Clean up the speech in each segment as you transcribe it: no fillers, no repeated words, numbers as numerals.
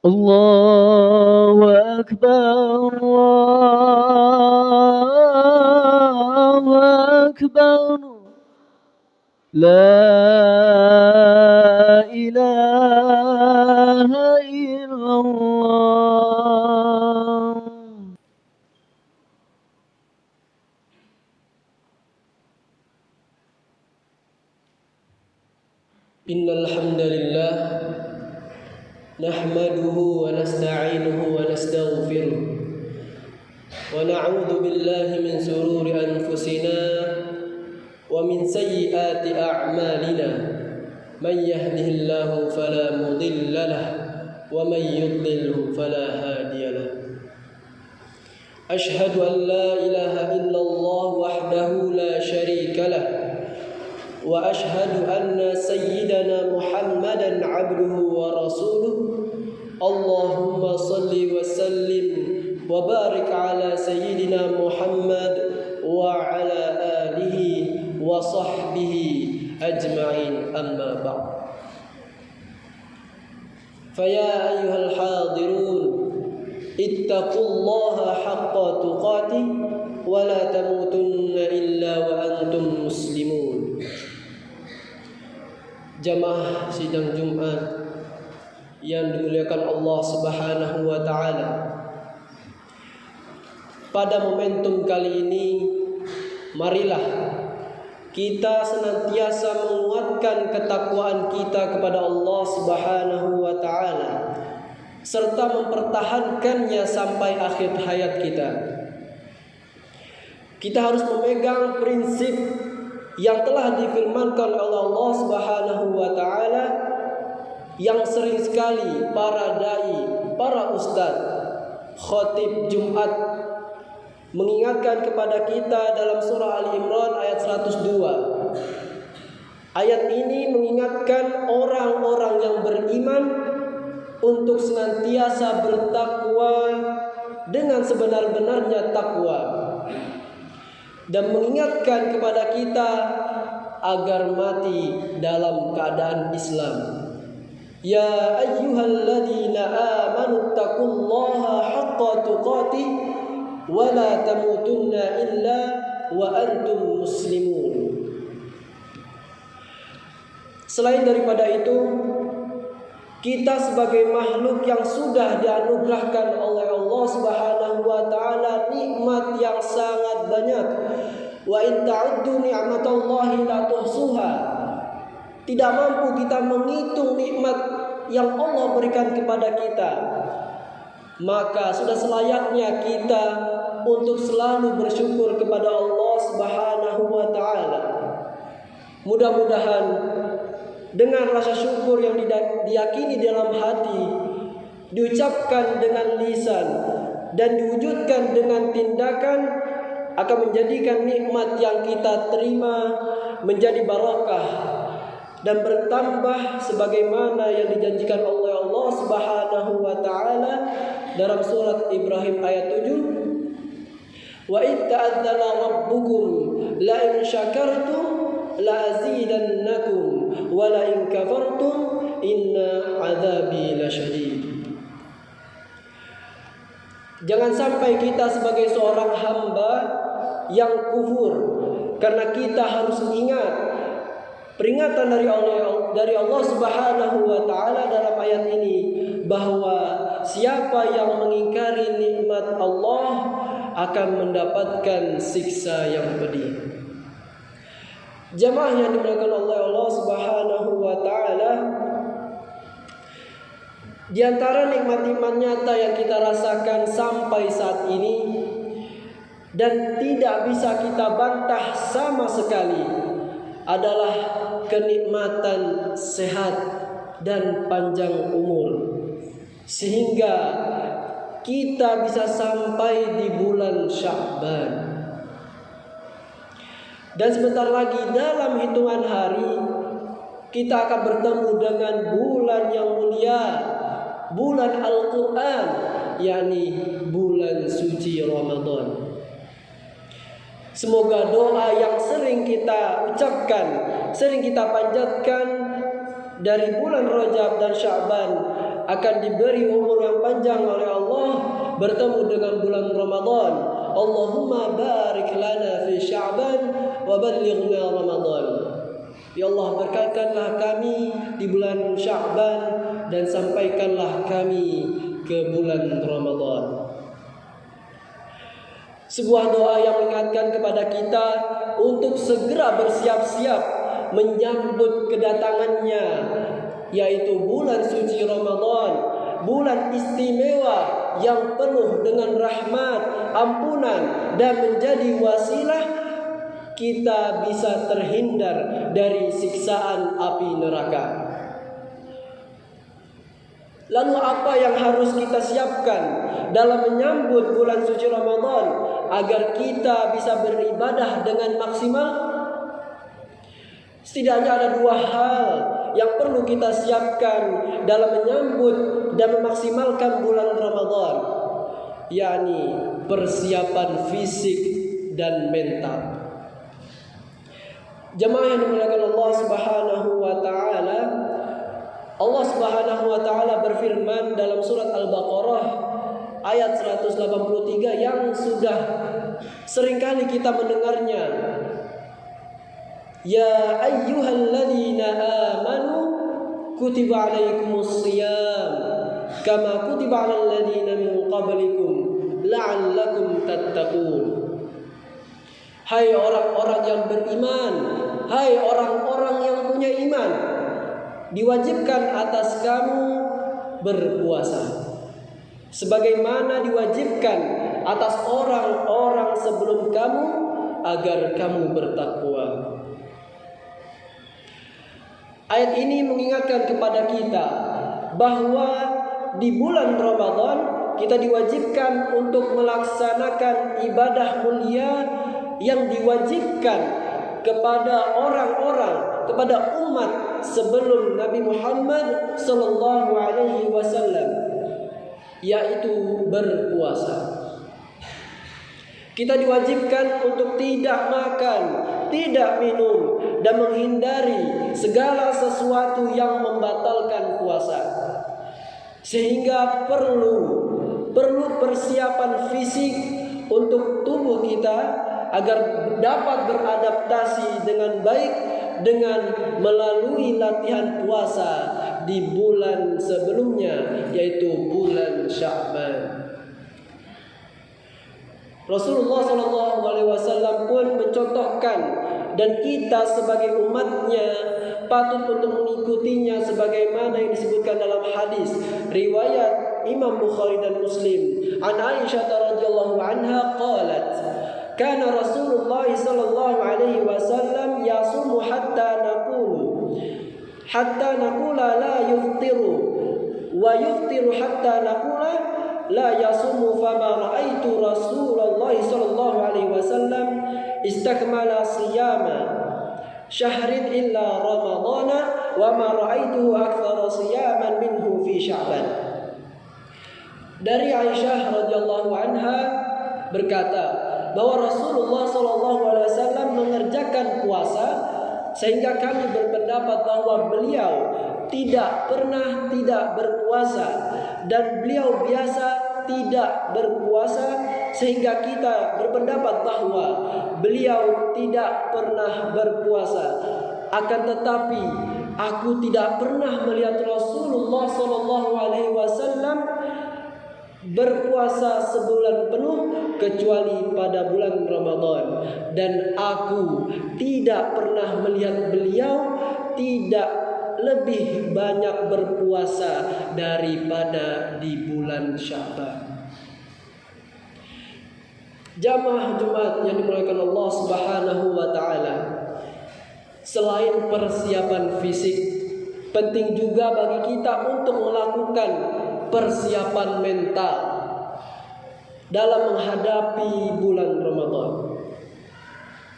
الله أكبر الله أكبر لا إله إلا الله. إن الحمد لله نحمده ونستعينه ونستغفره ونعوذ بالله من شرور أنفسنا ومن سيئات أعمالنا من يهده الله فلا مضل له ومن يضلله فلا هادي له. أشهد أن لا إله إلا الله وحده لا شريك له وأشهد أن سيدنا محمدا عبده ورسوله. اللهم صل وسلم وبارك على سيدنا محمد وعلى آله وصحبه أجمعين. أما بعد فيا أيها الحاضرون اتقوا الله حق تقاته ولا تموتن إلا وأنتم مسلمون. Jamaah sidang Jumat yang dimuliakan Allah Subhanahu wa taala. Pada momentum kali ini, marilah kita senantiasa menguatkan ketakwaan kita kepada Allah Subhanahu wa taala serta mempertahankannya sampai akhir hayat kita. Kita harus memegang prinsip yang telah difirmankan oleh Allah Subhanahu wa taala, yang sering sekali para dai, para ustaz, khatib Jumat mengingatkan kepada kita dalam surah Ali Imran ayat 102. Ayat ini mengingatkan orang-orang yang beriman untuk senantiasa bertakwa dengan sebenar-benarnya takwa, dan mengingatkan kepada kita agar mati dalam keadaan Islam. Ya ayyuhalladzina amanu taqullaha haqqa tuqatih wa la tamutunna illa wa antum muslimun. Selain daripada itu, kita sebagai makhluk yang sudah dianugerahkan oleh Allah Subhanahu wa taala nikmat yang sangat banyak. Wa in ta'uddu ni'matallahi la tuhsuha. Tidak mampu kita menghitung nikmat yang Allah berikan kepada kita. Maka sudah selayaknya kita untuk selalu bersyukur kepada Allah Subhanahu wa taala. Mudah-mudahan dengan rasa syukur yang diyakini dalam hati, diucapkan dengan lisan, dan diwujudkan dengan tindakan, akan menjadikan nikmat yang kita terima menjadi barakah dan bertambah sebagaimana yang dijanjikan oleh Allah Subhanahu wa taala dalam surat Ibrahim ayat 7. Wa id ta'adzana rabbukum la in syakartum la azidannakum wa la in kafartum inna adzabi lasyadid. Jangan sampai kita sebagai seorang hamba yang kufur, karena kita harus ingat peringatan dari Allah Subhanahu wa taala dalam ayat ini, bahwa siapa yang mengingkari nikmat Allah akan mendapatkan siksa yang pedih. Jamaah yang dimuliakan oleh Allah Subhanahu wa taala, di antara nikmat-nikmat nyata yang kita rasakan sampai saat ini dan tidak bisa kita bantah sama sekali adalah kenikmatan sehat dan panjang umur, sehingga kita bisa sampai di bulan Sya'ban. Dan sebentar lagi dalam hitungan hari kita akan bertemu dengan bulan yang mulia, bulan Al-Quran, yakni bulan suci Ramadan. Semoga doa yang sering kita ucapkan, sering kita panjatkan dari bulan Rajab dan Sya'ban akan diberi umur yang panjang oleh Allah bertemu dengan bulan Ramadan. Allahumma barik lana fi Sya'ban wa ballighna Ramadan. Ya Allah, berkatkanlah kami di bulan Sya'ban dan sampaikanlah kami ke bulan Ramadan. Sebuah doa yang mengingatkan kepada kita untuk segera bersiap-siap menyambut kedatangannya, yaitu bulan suci Ramadan, bulan istimewa yang penuh dengan rahmat, ampunan, dan menjadi wasilah kita bisa terhindar dari siksaan api neraka. Lalu apa yang harus kita siapkan dalam menyambut bulan suci Ramadan agar kita bisa beribadah dengan maksimal? Setidaknya ada dua hal yang perlu kita siapkan dalam menyambut dan memaksimalkan bulan Ramadan, yakni persiapan fisik dan mental. Jemaah yang dimuliakan Allah Subhanahu wa taala, Allah Subhanahu wa taala berfirman dalam surat Al-Baqarah ayat 183 yang sudah seringkali kita mendengarnya. Ya ayyuhalladzina amanu kutiba alaikumus shiyam kama kutiba alal ladzina min qablikum la'allakum tattaqun. Hai orang-orang yang beriman, hai orang-orang yang punya iman, diwajibkan atas kamu berpuasa sebagaimana diwajibkan atas orang-orang sebelum kamu agar kamu bertakwa. Ayat ini mengingatkan kepada kita bahwa di bulan Ramadan kita diwajibkan untuk melaksanakan ibadah mulia yang diwajibkan kepada orang-orang, kepada umat sebelum Nabi Muhammad sallallahu alaihi wasallam, yaitu berpuasa. Kita diwajibkan untuk tidak makan, tidak minum, dan menghindari segala sesuatu yang membatalkan puasa. Sehingga perlu persiapan fisik untuk tubuh kita agar dapat beradaptasi dengan baik dengan melalui latihan puasa di bulan sebelumnya, yaitu bulan Sya'ban. Rasulullah SAW pun mencontohkan, dan kita sebagai umatnya patut untuk mengikutinya sebagaimana yang disebutkan dalam hadis riwayat Imam Bukhari dan Muslim. An Aisyah radhiyallahu anha qalat, kana Rasulullah sallallahu alaihi wasallam yasumu hatta naqula la yuftiru wa yuftiru hatta naqula la yasumu, fama ra'aitu Rasulullah sallallahu alaihi wasallam istakmala siyama syahrin illa ramadana wa ma ra'aituhu aktsara siyaman minhu fi Sya'ban. Dari Aisyah radhiyallahu anha berkata bahwa Rasulullah sallallahu alaihi wasallam mengerjakan puasa sehingga kami berpendapat bahwa beliau tidak pernah tidak berpuasa, dan beliau biasa tidak berpuasa, sehingga kita berpendapat bahwa beliau tidak pernah berpuasa. Akan tetapi aku tidak pernah melihat Rasulullah sallallahu alaihi wasallam berpuasa sebulan penuh kecuali pada bulan Ramadan, dan aku tidak pernah melihat beliau tidak lebih banyak berpuasa daripada di bulan Sya'ban. Jamaah Jumat yang dimuliakan Allah Subhanahu wa taala, selain persiapan fisik, penting juga bagi kita untuk melakukan persiapan mental dalam menghadapi bulan Ramadan.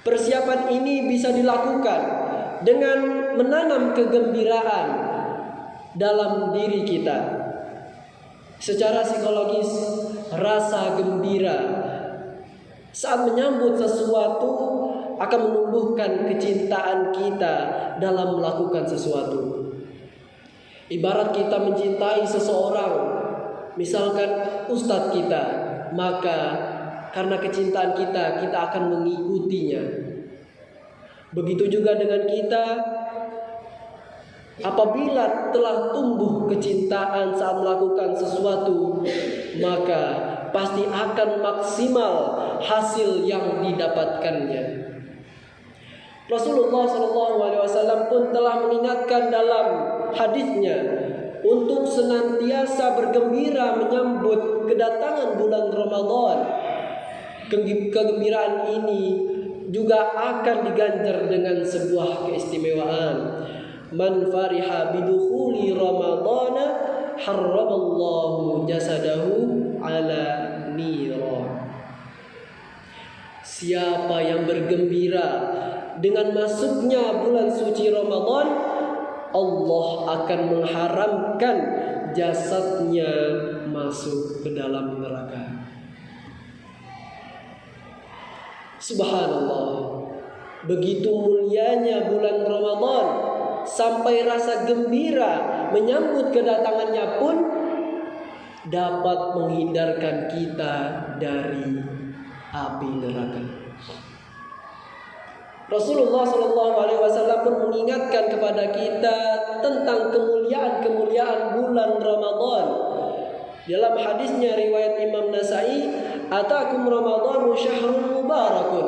Persiapan ini bisa dilakukan dengan menanam kegembiraan dalam diri kita. Secara psikologis, rasa gembira saat menyambut sesuatu akan menumbuhkan kecintaan kita dalam melakukan sesuatu. Ibarat kita mencintai seseorang, misalkan ustadz kita, maka karena kecintaan kita, kita akan mengikutinya. Begitu juga dengan kita, apabila telah tumbuh kecintaan saat melakukan sesuatu, maka pasti akan maksimal hasil yang didapatkannya. Rasulullah SAW pun telah mengingatkan dalam hadisnya untuk senantiasa bergembira menyambut kedatangan bulan Ramadan. Kegembiraan ini juga akan diganjar dengan sebuah keistimewaan. Man fariha bidukhuli Ramadana harramallahu jasadahu ala nira. Siapa yang bergembira dengan masuknya bulan suci Ramadan, Allah akan mengharamkan jasadnya masuk ke dalam neraka. Subhanallah, begitu mulianya bulan Ramadan, sampai rasa gembira menyambut kedatangannya pun dapat menghindarkan kita dari api neraka. Rasulullah SAW pun mengingatkan kepada kita tentang kemuliaan-kemuliaan bulan Ramadan. Dalam hadisnya riwayat Imam Nasai, "Atakum Ramadhanu syahrun mubarakun.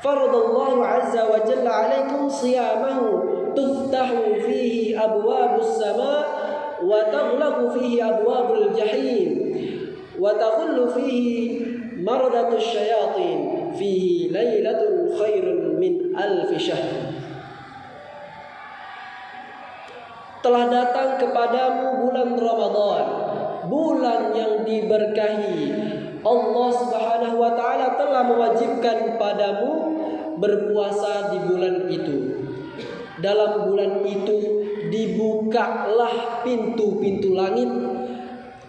Faradallahu azza wa jalla 'alaikum shiyamahu tuftahu fihi abwabus sama wa taghlaqu fihi abwabul jahim wa taghullu fihi maradatus syayatin. Fihi lailatun khairun min alfi syahr." Telah datang kepadamu bulan Ramadan, bulan yang diberkahi. Allah Subhanahu wa taala telah mewajibkan padamu berpuasa di bulan itu. Dalam bulan itu dibukalah pintu-pintu langit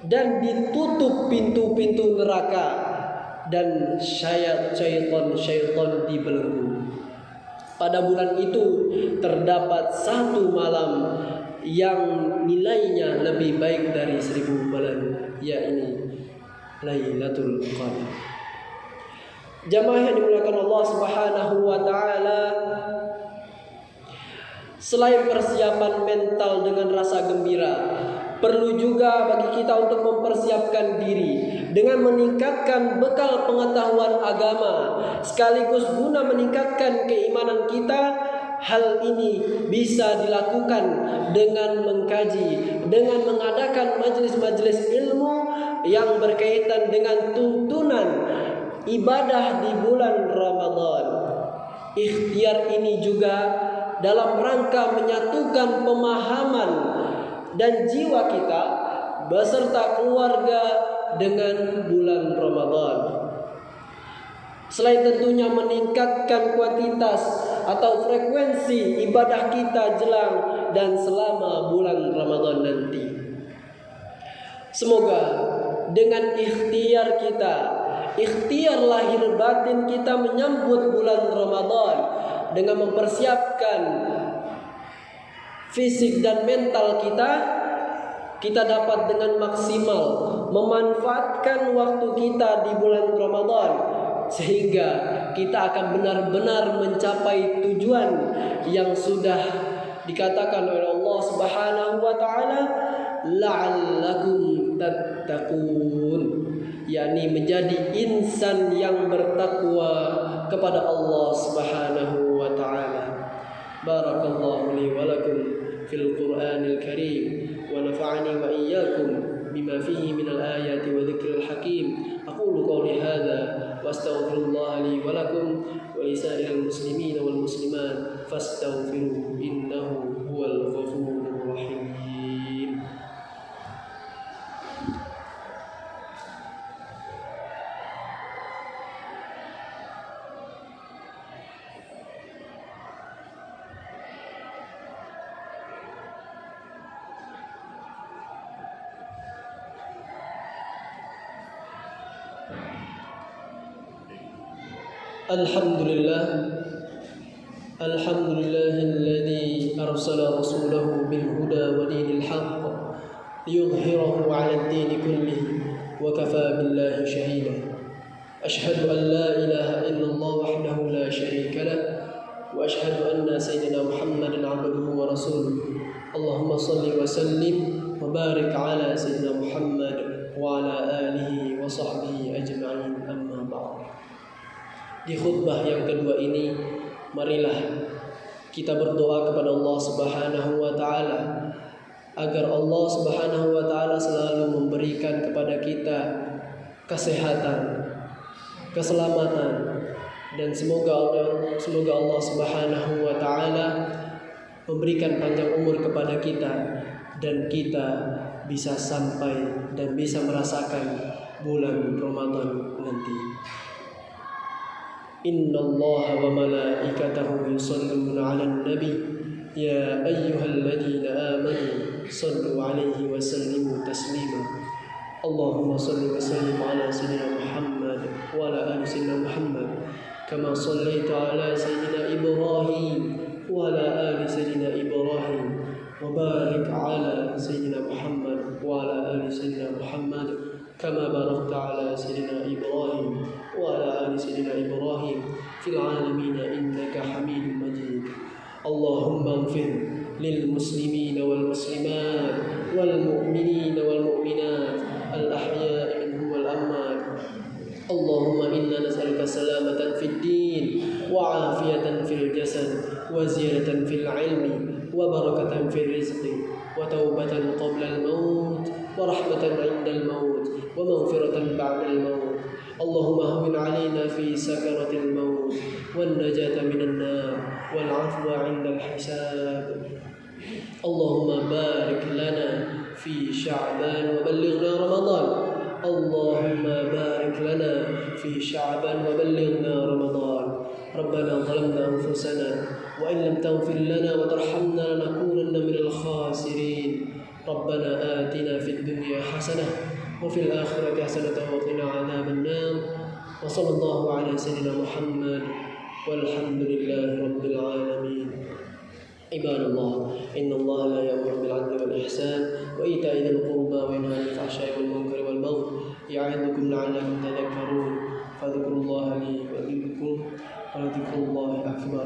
dan ditutup pintu-pintu neraka, dan syaitan dibelenggu. Pada bulan itu terdapat satu malam yang nilainya lebih baik dari 1000 bulan, yakni Lailatul Qadar. Jamaah yang dimuliakan Allah Subhanahu wa taala, selain persiapan mental dengan rasa gembira, perlu juga bagi kita untuk mempersiapkan diri dengan meningkatkan bekal pengetahuan agama, sekaligus guna meningkatkan keimanan kita. Hal ini bisa dilakukan dengan mengkaji, dengan mengadakan majelis-majelis ilmu yang berkaitan dengan tuntunan ibadah di bulan Ramadan. Ikhtiar ini juga dalam rangka menyatukan pemahaman dan jiwa kita beserta keluarga dengan bulan Ramadan. Selain tentunya meningkatkan kuantitas atau frekuensi ibadah kita jelang dan selama bulan Ramadan nanti. Semoga dengan ikhtiar kita, ikhtiar lahir batin kita menyambut bulan Ramadan dengan mempersiapkan fisik dan mental kita dapat dengan maksimal memanfaatkan waktu kita di bulan Ramadan, sehingga kita akan benar-benar mencapai tujuan yang sudah dikatakan oleh Allah Subhanahu wa taala, la'allakum tattaqun, yakni menjadi insan yang bertakwa kepada Allah Subhanahu wa taala. Barakallahu li wa lakum fil Qur'anil Karim wa nafa'ani wa iyyakum bima fihi minal ayati wa dzikril hakim. Aqulu qawli hadza wa astaghfirullah li wa lakum wa li sa'iril muslimin wal muslimat fastaghfiruhu innahu huwal ghafurur rahim. Alhamdulillah, الحمد لله الذي أرسل رسوله بالهدى ودين الحق ليظهره على الدين كله وكفى بالله شهيدا. أشهد أن لا إله إلا الله وحده لا شريك له وأشهد أن سيدنا محمدا عبده ورسوله. اللهم صل وسلم وبارك على سيدنا محمد وعلى آله وصحبه أجمعين. أما بعد. Di khutbah yang kedua ini, marilah kita berdoa kepada Allah Subhanahu wa taala agar Allah Subhanahu wa taala selalu memberikan kepada kita kesehatan, keselamatan, dan semoga Allah Subhanahu wa taala memberikan panjang umur kepada kita dan kita bisa sampai dan bisa merasakan bulan Ramadan nanti. Innallaha wa malaikatahu yusholluna 'alan nabi ya ayyuhalladzina amanu shallu 'alaihi wa sallimu taslima. Allahumma shalli wa sallim 'ala sayyidina Muhammad wa 'ala ali sayyidina Muhammad kama shallaita 'ala sayyidina Ibrahim wa 'ala ali sayyidina Ibrahim wa barik 'ala sayyidina Muhammad wa 'ala ali sayyidina Muhammad كما باركت على سيدنا إبراهيم وعلى آل سيدنا إبراهيم في العالمين إنك حميد مجيد. اللهم اغفر للمسلمين والمسلمات والمؤمنين والمؤمنات الأحياء منهم والأموات. اللهم إنا نسألك سلامة في الدين وعافية في الجسد وزيادة في العلم وبركة في الرزق وتوبة قبل الموت ورحمة عند الموت ومغفرة بعد الموت. اللهم هون علينا في سكرة الموت والنجاة من النار والعفو عند الحساب. اللهم بارك لنا في شعبان وبلغنا رمضان. اللهم بارك لنا في شعبان وبلغنا رمضان. ربنا ظلمنا أنفسنا وإن لم تغفر لنا وترحمنا لنكونن من الخاسرين. ربنا آتنا في الدنيا حسنة وفي الآخرة حسنة وقنا عذاب النار. وصلى الله على سيدنا محمد والحمد لله رب العالمين. عباد الله إن الله لا يأمر بالعدل والإحسان وإيتاء ذي القربى وينهى عن الفحشاء والمنكر والبغي يعظكم لعلكم تذكرون. فاذكروا الله لي وذكركم ولذكر الله أكبر.